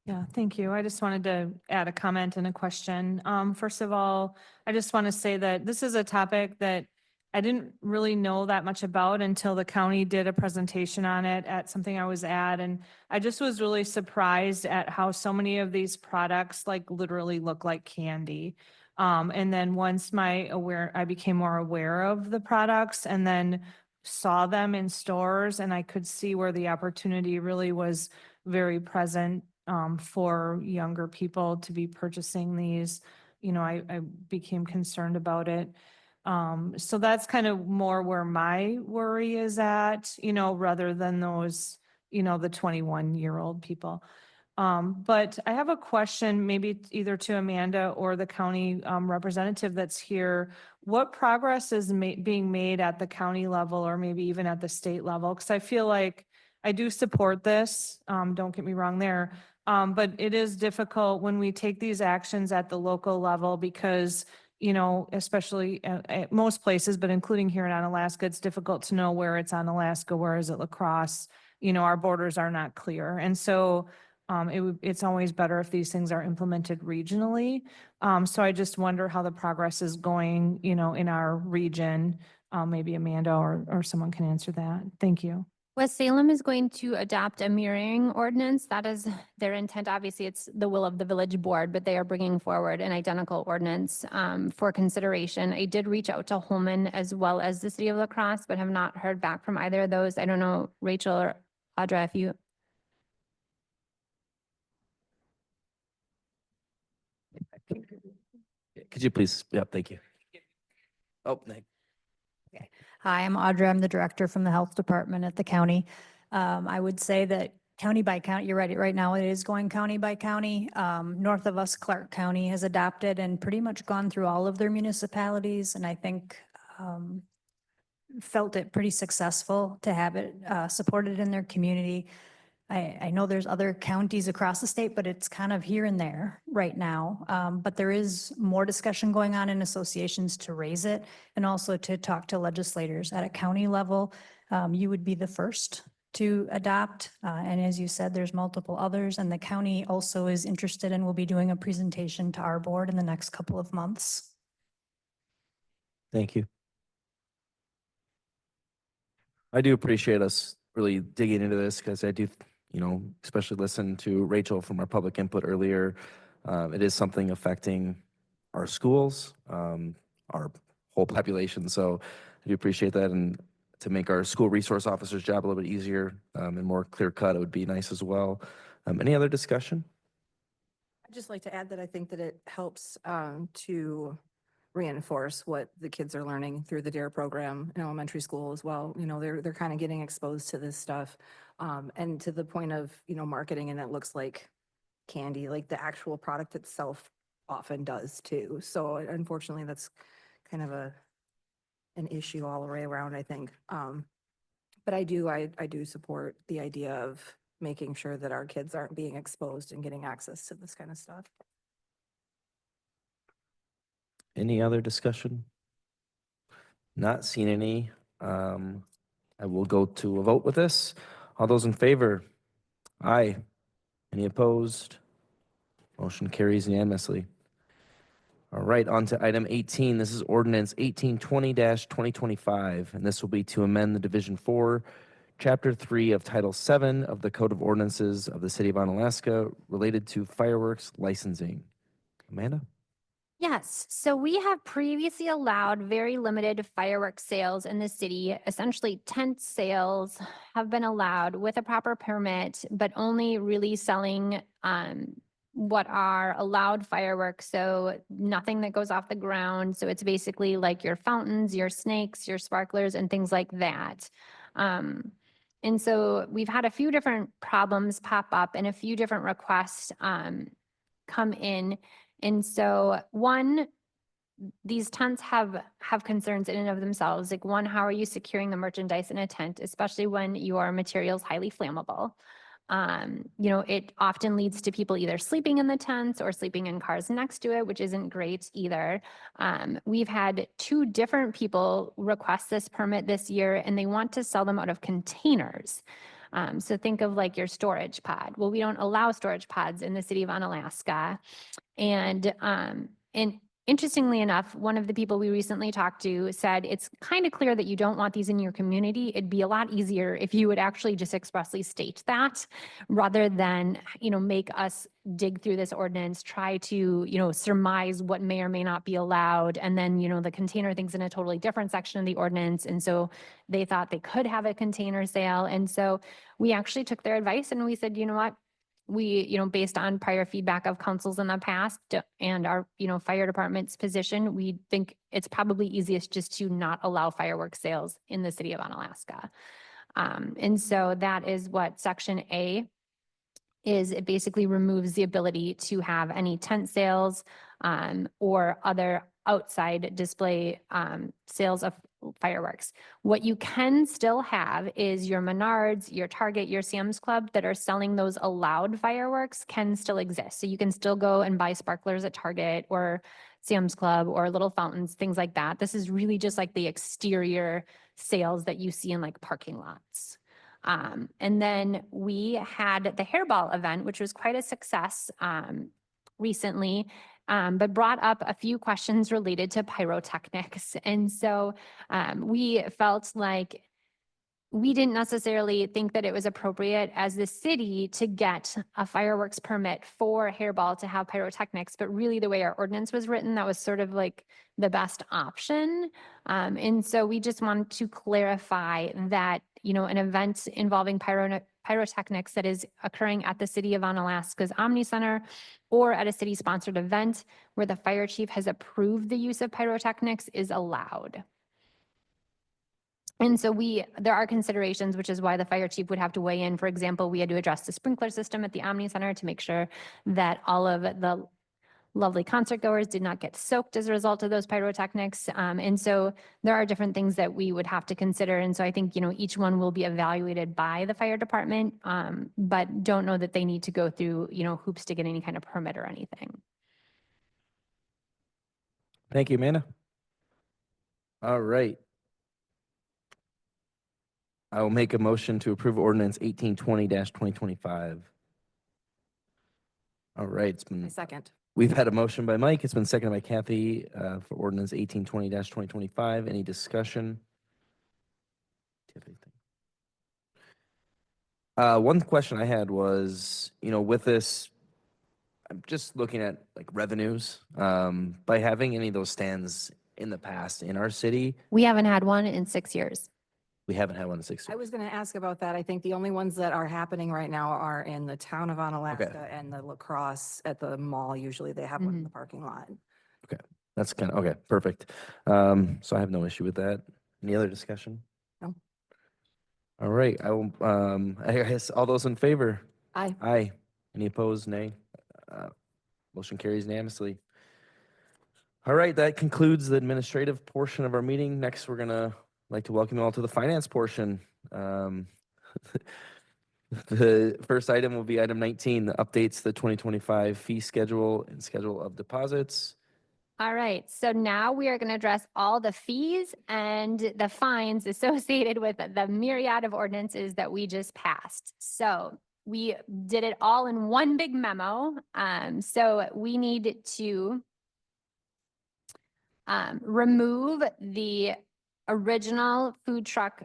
Yeah, thank you. I just wanted to add a comment and a question. First of all, I just want to say that this is a topic that I didn't really know that much about until the county did a presentation on it at something I was at. And I just was really surprised at how so many of these products like literally look like candy. And then once I became more aware of the products and then saw them in stores, and I could see where the opportunity really was very present for younger people to be purchasing these. I became concerned about it. So that's kind of more where my worry is at, rather than those, the 21-year-old people. But I have a question, maybe either to Amanda or the county representative that's here. What progress is being made at the county level or maybe even at the state level? Because I feel like I do support this. Don't get me wrong there. But it is difficult when we take these actions at the local level because, especially at most places, but including here in Onalaska, it's difficult to know where it's Onalaska, where is it La Crosse? Our borders are not clear. And so it's always better if these things are implemented regionally. So I just wonder how the progress is going, in our region. Maybe Amanda or someone can answer that. Thank you. West Salem is going to adopt a mirroring ordinance. That is their intent. Obviously, it's the will of the village board, but they are bringing forward an identical ordinance for consideration. I did reach out to Holman as well as the city of La Crosse, but have not heard back from either of those. I don't know, Rachel or Audra, if you. Could you please? Yep, thank you. Oh, thank. Hi, I'm Audra. I'm the director from the health department at the county. I would say that county by county, you're right now it is going county by county. North of us, Clark County has adopted and pretty much gone through all of their municipalities. And I think felt it pretty successful to have it supported in their community. I know there's other counties across the state, but it's kind of here and there right now. But there is more discussion going on in associations to raise it and also to talk to legislators at a county level. You would be the first to adopt. And as you said, there's multiple others, and the county also is interested and will be doing a presentation to our board in the next couple of months. Thank you. I do appreciate us really digging into this because I do, especially listen to Rachel from our public input earlier. It is something affecting our schools, our whole population. So I do appreciate that. And to make our school resource officers' job a little bit easier and more clear cut, it would be nice as well. Any other discussion? I'd just like to add that I think that it helps to reinforce what the kids are learning through the DARE program in elementary school as well. They're kind of getting exposed to this stuff. And to the point of, marketing, and it looks like candy, like the actual product itself often does too. So unfortunately, that's kind of an issue all the way around, I think. But I do support the idea of making sure that our kids aren't being exposed and getting access to this kind of stuff. Any other discussion? Not seen any. I will go to a vote with this. All those in favor? Aye. Any opposed? Motion carries unanimously. All right, on to item 18. This is ordinance 1820-2025, and this will be to amend the Division 4, Chapter 3 of Title 7 of the Code of Ordinances of the City of Onalaska related to fireworks licensing. Amanda? Yes, so we have previously allowed very limited fireworks sales in the city. Essentially, tent sales have been allowed with a proper permit, but only really selling what are allowed fireworks. So nothing that goes off the ground. So it's basically like your fountains, your snakes, your sparklers, and things like that. And so we've had a few different problems pop up and a few different requests come in. And so one, these tents have concerns in and of themselves. Like one, how are you securing the merchandise in a tent, especially when your material is highly flammable? It often leads to people either sleeping in the tents or sleeping in cars next to it, which isn't great either. We've had 2 different people request this permit this year, and they want to sell them out of containers. So think of like your storage pod. Well, we don't allow storage pods in the city of Onalaska. And interestingly enough, one of the people we recently talked to said it's kind of clear that you don't want these in your community. It'd be a lot easier if you would actually just expressly state that rather than, make us dig through this ordinance, try to, surmise what may or may not be allowed. And then, the container thing's in a totally different section of the ordinance. And so they thought they could have a container sale. And so we actually took their advice and we said, you know what? We, based on prior feedback of councils in the past and our, fire department's position, we think it's probably easiest just to not allow fireworks sales in the city of Onalaska. And so that is what Section A is. It basically removes the ability to have any tent sales or other outside display sales of fireworks. What you can still have is your Menards, your Target, your Sam's Club that are selling those allowed fireworks can still exist. So you can still go and buy sparklers at Target or Sam's Club or little fountains, things like that. This is really just like the exterior sales that you see in like parking lots. And then we had the hairball event, which was quite a success recently. But brought up a few questions related to pyrotechnics. And so we felt like we didn't necessarily think that it was appropriate as the city to get a fireworks permit for hairball to have pyrotechnics, but really the way our ordinance was written, that was sort of like the best option. And so we just wanted to clarify that, an event involving pyrotechnics that is occurring at the City of Onalaska's Omni Center or at a city-sponsored event where the fire chief has approved the use of pyrotechnics is allowed. And so there are considerations, which is why the fire chief would have to weigh in. For example, we had to address the sprinkler system at the Omni Center to make sure that all of the lovely concert goers did not get soaked as a result of those pyrotechnics. And so there are different things that we would have to consider. And so I think, each one will be evaluated by the fire department, but don't know that they need to go through, hoops to get any kind of permit or anything. Thank you, Amanda. All right. I will make a motion to approve ordinance 1820-2025. All right, it's I been, second. we've had a motion by Mike. It's been seconded by Kathy for ordinance 1820-2025. Any discussion? Do you have anything? One question I had was, with this, I'm just looking at like revenues, by having any of those stands in the past in our city, We haven't had one in 6 years. we haven't had one in 6 I years. was going to ask about that. I think the only ones that are happening right now are in the town of Onalaska and the lacrosse at the mall. Usually they have one in the parking lot. That's kind of, okay, perfect. So I have no issue with that. Any other discussion? No. All right, I will, I guess all those in favor? Aye. Aye. Any opposed? Nay. Motion carries unanimously. All right, that concludes the administrative portion of our meeting. Next, we're gonna like to welcome you all to the finance portion. The first item will be item 19, the updates the 2025 fee schedule and schedule of deposits. All right, so now we are going to address all the fees and the fines associated with the myriad of ordinances that we just passed. So we did it all in one big memo. So we need to remove the original food truck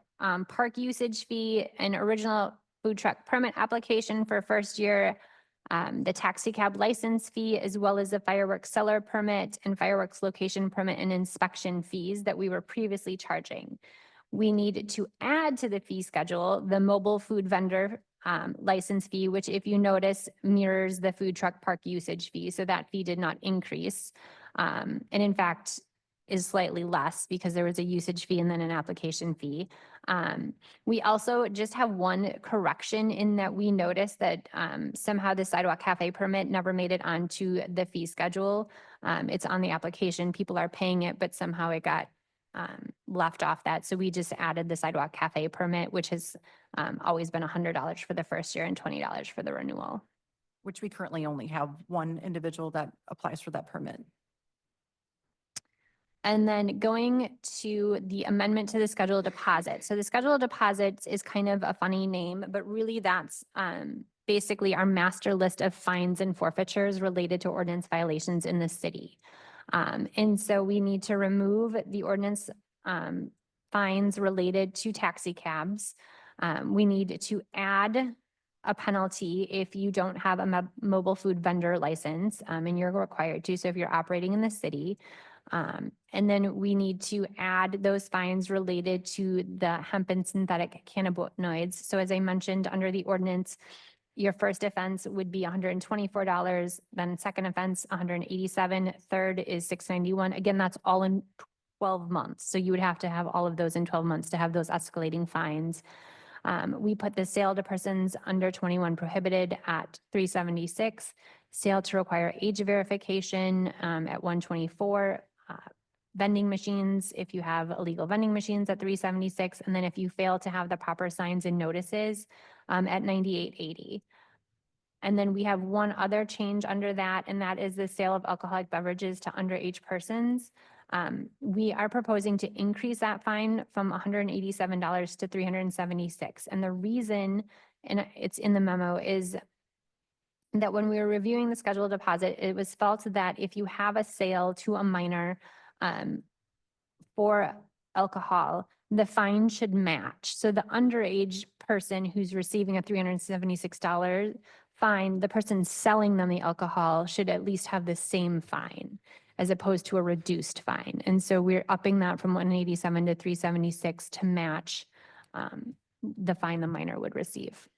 park usage fee and original food truck permit application for first year, the taxi cab license fee, as well as the fireworks seller permit and fireworks location permit and inspection fees that we were previously charging. We need to add to the fee schedule the mobile food vendor license fee, which if you notice mirrors the food truck park usage fee. So that fee did not increase. And in fact, is slightly less because there was a usage fee and then an application fee. We also just have one correction in that we noticed that somehow the sidewalk cafe permit never made it onto the fee schedule. It's on the application, people are paying it, but somehow it got left off that. So we just added the sidewalk cafe permit, which has always been $100 for the first year and $20 for the renewal. Which we currently only have one individual that applies for that permit. And then going to the amendment to the schedule of deposits. So the schedule of deposits is kind of a funny name, but really that's basically our master list of fines and forfeitures related to ordinance violations in the city. And so we need to remove the ordinance fines related to taxi cabs. We need to add a penalty if you don't have a mobile food vendor license, and you're required to, so if you're operating in the city. And then we need to add those fines related to the hemp and synthetic cannabinoids. So as I mentioned, under the ordinance, your first offense would be $124, then second offense, $187, third is $691. Again, that's all in 12 months. So you would have to have all of those in 12 months to have those escalating fines. We put the sale to persons under 21 prohibited at $376, sale to require age verification at $124, vending machines, if you have illegal vending machines at $376, and then if you fail to have the proper signs and notices at $98.80. And then we have one other change under that, and that is the sale of alcoholic beverages to underage persons. We are proposing to increase that fine from $187 to $376. And the reason, and it's in the memo, is that when we were reviewing the schedule of deposit, it was felt that if you have a sale to a minor for alcohol, the fine should match. So the underage person who's receiving a $376 fine, the person selling them the alcohol should at least have the same fine as opposed to a reduced fine. And so we're upping that from 187 to 376 to match the fine the minor would receive.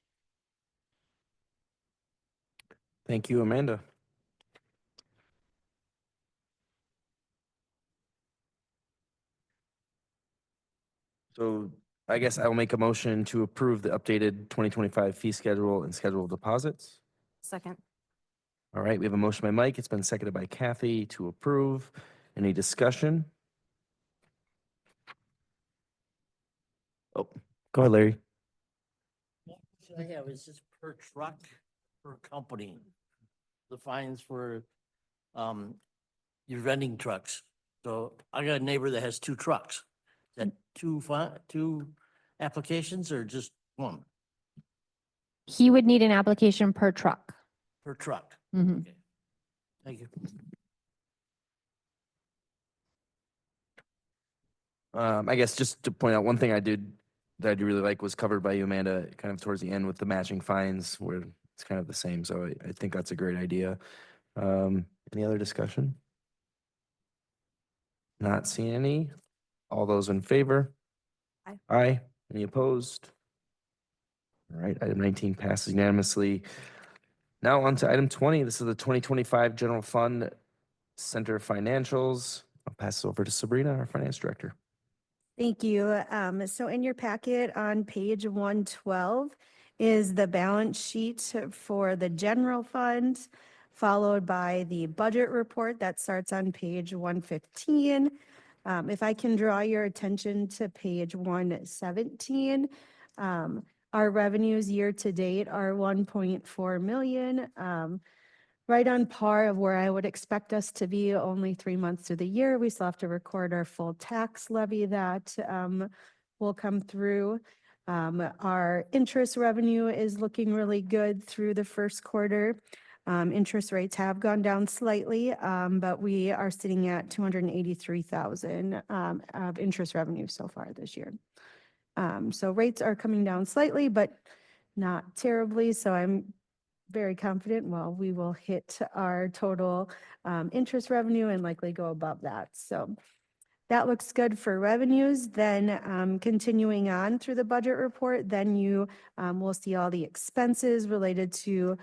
Thank you, Amanda. So I guess I'll make a motion to approve the updated 2025 fee schedule and schedule of deposits. Second. All right, we have a motion by Mike. It's been seconded by Kathy to approve. Any discussion? Oh, go ahead, Larry. I have is just per truck, per company, the fines for, your renting trucks. So I got a neighbor that has 2 trucks. Is that two applications or just one He would need an application per truck. per truck? Mhm. Okay. Thank you. I guess just to point out, one thing that I do really like was covered by you, Amanda, kind of towards the end with the matching fines where it's kind of the same. So I think that's a great idea. Any other discussion? Not seeing any. All those in favor? Aye. Aye. Any opposed? All right, item 19 passes unanimously. Now on to item 20. This is the 2025 General Fund Center Financials. I'll pass it over to Sabrina, our Finance Director. Thank you. So in your packet on page 112 is the balance sheet for the general fund, followed by the budget report that starts on page 115. If I can draw your attention to page 117, our revenues year to date are 1.4 million. Right on par of where I would expect us to be only 3 months through the year. We still have to record our full tax levy that will come through. Our interest revenue is looking really good through the first quarter. Interest rates have gone down slightly, but we are sitting at 283,000 of interest revenue so far this year. So rates are coming down slightly, but not terribly. So I'm very confident, well, we will hit our total interest revenue and likely go above that. So that looks good for revenues. Then continuing on through the budget report, then you will see all the expenses related to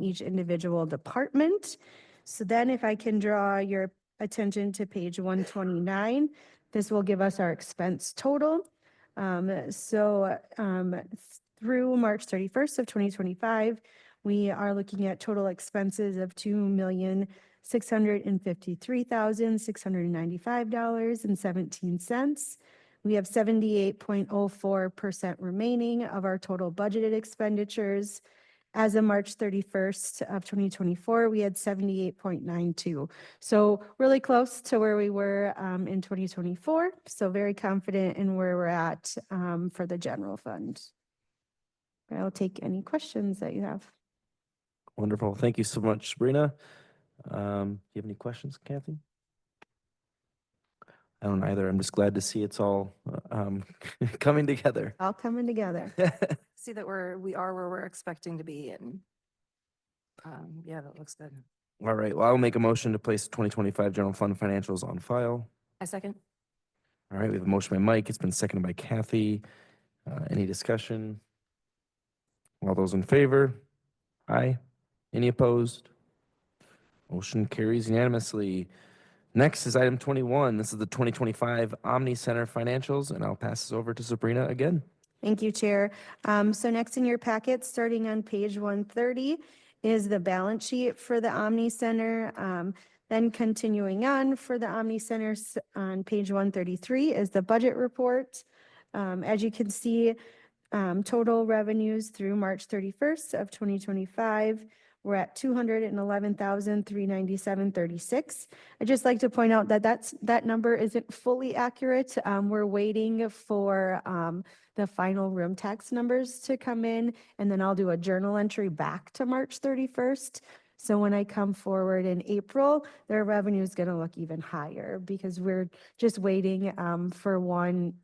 each individual department. So then if I can draw your attention to page 129, this will give us our expense total. Through March 31st of 2025, we are looking at total expenses of $2,653,695.17. We have 78.04% remaining of our total budgeted expenditures. As of March 31st of 2024, we had 78.92. So really close to where we were in 2024. So very confident in where we're at for the general fund. I'll take any questions that you have. Wonderful. Thank you so much, Sabrina. Do you have any questions, Kathy? I don't either. I'm just glad to see it's all coming together. All coming together. See that we are where we're expecting to be, and yeah, that looks good. All right. Well, I'll make a motion to place 2025 general fund financials on file. I second. All right. We have a motion by Mike. It's been seconded by Kathy. Any discussion? All those in favor? Aye. Any opposed? Motion carries unanimously. Next is item 21. This is the 2025 Omni Center financials, and I'll pass this over to Sabrina again. Thank you, Chair. So next in your packet, starting on page 130, is the balance sheet for the Omni Center. Then continuing on for the Omni Center on page 133 is the budget report. As you can see, total revenues through March 31st of 2025, we're at $211,397.36. I'd just like to point out that that number isn't fully accurate. We're waiting for the final room tax numbers to come in, and then I'll do a journal entry back to March 31st. So when I come forward in April, their revenue is going to look even higher because we're just waiting for one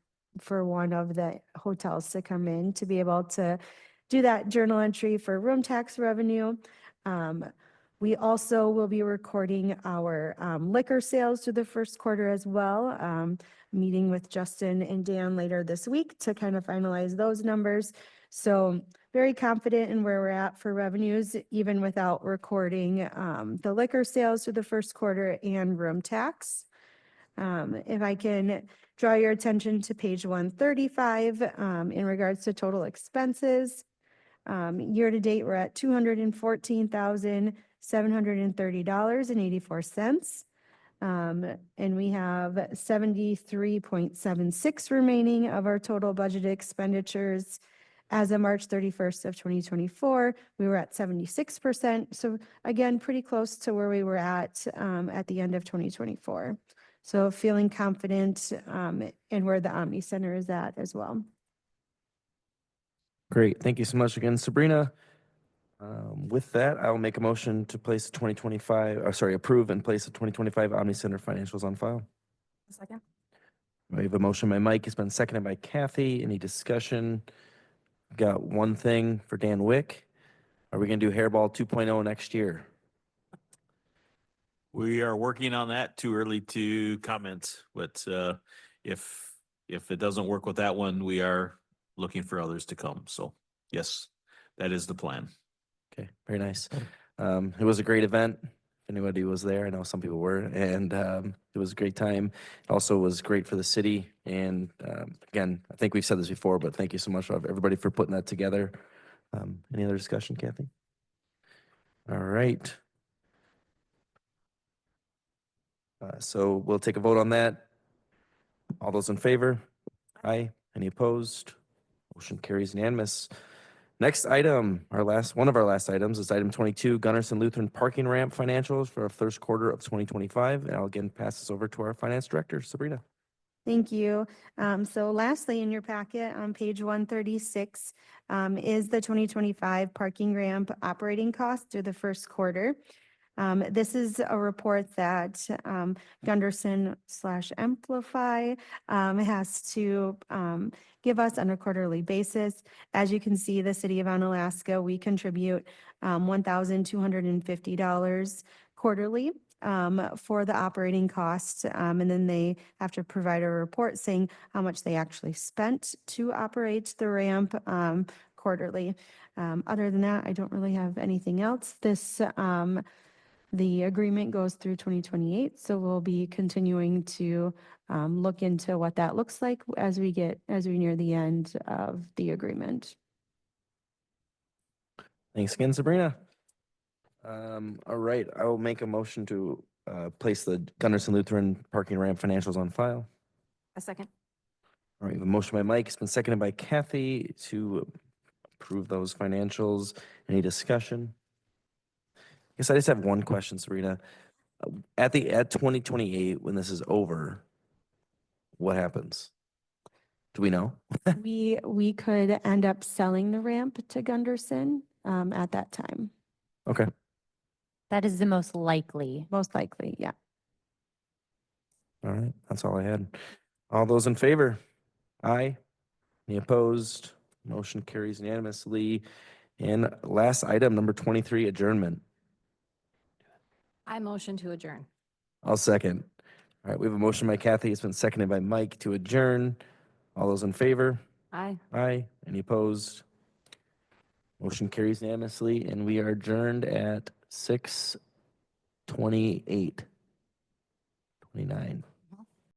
of the hotels to come in to be able to do that journal entry for room tax revenue. We also will be recording our liquor sales through the first quarter as well. Meeting with Justin and Dan later this week to kind of finalize those numbers. So very confident in where we're at for revenues, even without recording the liquor sales through the first quarter and room tax. If I can draw your attention to page 135 in regards to total expenses. Year-to-date, we're at $214,730.84. And we have 73.76 remaining of our total budgeted expenditures. As of March 31st of 2024, we were at 76%. So again, pretty close to where we were at the end of 2024. So feeling confident in where the Omni Center is at as well. Great. Thank you so much again, Sabrina. With that, I will make a motion to place approve and place the 2025 Omni Center financials on file. Second. We have a motion by Mike. It's been seconded by Kathy. Any discussion? Got one thing for Dan Wick. Are we going to do Hairball 2.0 next year? We are working on that. Too early to comment, but if it doesn't work with that one, we are looking for others to come. So yes, that is the plan. Okay, very nice. It was a great event. If anybody was there, I know some people were, and it was a great time. It also was great for the city. And again, I think we've said this before, but thank you so much, everybody, for putting that together. Any other discussion, Kathy? All right. So we'll take a vote on that. All those in favor? Aye. Any opposed? Motion carries unanimous. Next item, one of our last items is item 22, Gunderson Lutheran Parking Ramp financials for our first quarter of 2025. And I'll again pass this over to our finance director, Sabrina. Thank you. So lastly, in your packet on page 136 is the 2025 parking ramp operating cost through the first quarter. This is a report that Gunderson/Amplify has to give us on a quarterly basis. As you can see, the city of Onalaska, we contribute $1,250 quarterly for the operating costs. And then they have to provide a report saying how much they actually spent to operate the ramp quarterly. Other than that, I don't really have anything else. The agreement goes through 2028, so we'll be continuing to look into what that looks like as we near the end of the agreement. Thanks again, Sabrina. All right, I will make a motion to place the Gunderson Lutheran parking ramp financials on file. A second. All right, we have a motion by Mike. It's been seconded by Kathy to approve those financials. Any discussion? I guess I just have one question, Sabrina. At 2028, when this is over, what happens? Do we know? We could end up selling the ramp to Gunderson at that time. Okay. That is the most likely. Most likely, yeah. All right, that's all I had. All those in favor? Aye. Any opposed? Motion carries unanimously. And last item, number 23, adjournment. I motion to adjourn. I'll second. All right, we have a motion by Kathy. It's been seconded by Mike to adjourn. All those in favor? Aye. Aye. Any opposed? Motion carries unanimously, and we are adjourned at 6:28, 29.